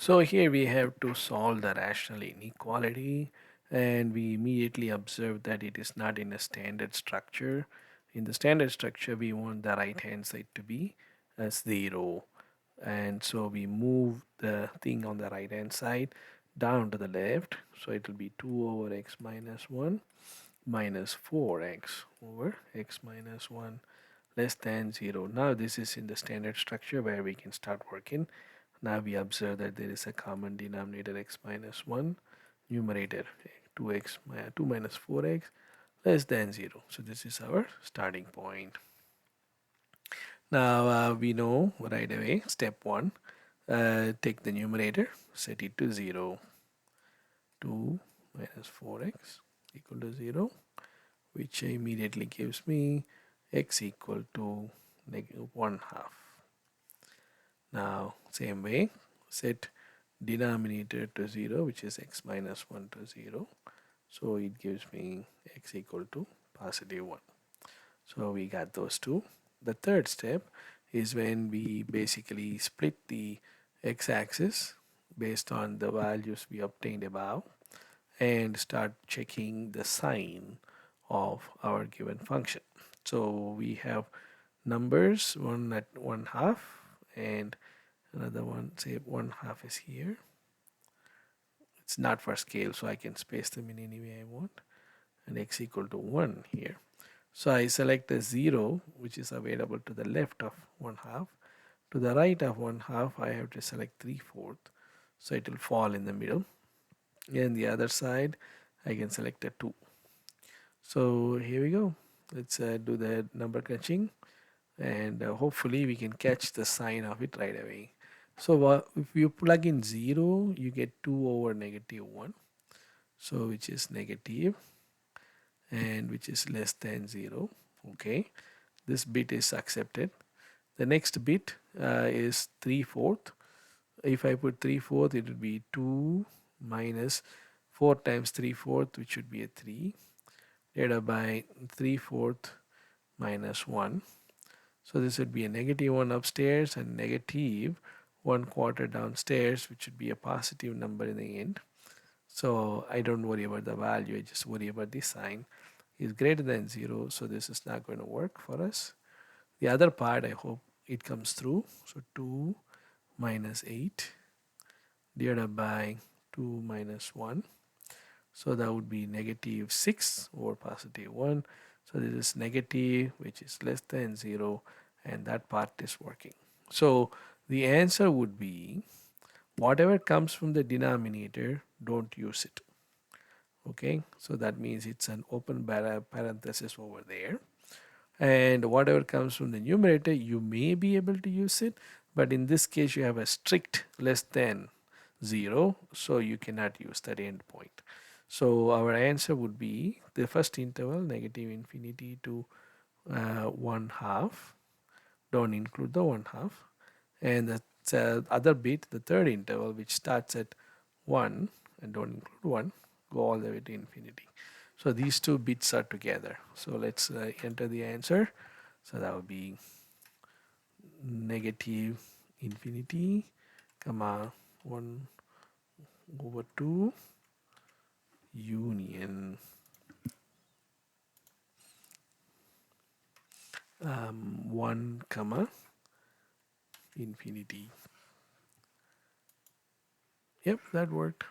So here we have to solve the rational inequality, and we immediately observe that it is not in a standard structure. In the standard structure, we want the right hand side to be a 0, and so we move the thing on the right hand side down to the left, so it will be 2 over x minus 1 minus 4x over x minus 1 less than 0. Now this is in the standard structure where we can start working. Now we observe that there is a common denominator x minus 1, numerator 2 minus 4x less than 0. So this is our starting point. Now we know right away, step 1, take the numerator, set it to 0. 2 minus 4x equal to 0, which immediately gives me x equal to negative 1 half. Now same way, set denominator to 0, which is x minus 1 to 0. So it gives me x equal to positive 1. So we got those two. The third step is when we basically split the x-axis based on the values we obtained above and start checking the sign of our given function. So we have numbers, one at 1 half and another one, say 1 half is here. It's not for scale, so I can space them in any way I want, and x equal to 1 here. So I select a 0 which is available to the left of 1 half. To the right of 1 half I have to select 3/4, so it will fall in the middle. And the other side I can select a 2. So here we go. Let's do the number crunching, and hopefully we can catch the sign of it right away. So if you plug in 0, you get 2 over negative 1, so which is negative and which is less than 0. Okay, this bit is accepted. The next bit is 3/4. If I put 3/4, it would be 2 minus 4 times 3/4, which would be a 3, divided by 3/4 minus 1. So this would be a negative 1 upstairs and negative 1/4 downstairs, which would be a positive number in the end. So I don't worry about the value, I just worry about the sign. Is greater than 0, so this is not going to work for us. The other part, I hope it comes through. So 2 minus 8 divided by 2 minus 1. So that would be negative 6 over positive 1. So this is negative, which is less than 0, and that part is working. So the answer would be whatever comes from the denominator, don't use it. Okay, so that means it's an open parenthesis over there. And whatever comes from the numerator, you may be able to use it, but in this case you have a strict less than 0, so you cannot use that endpoint. So our answer would be the first interval, negative infinity to 1 half. Don't include the 1 half. And the other bit, the third interval, which starts at 1 and don't include 1, go all the way to infinity. So these two bits are together. So let's enter the answer. So that would be negative infinity, comma 1 over 2 union 1 comma infinity. Yep, that worked.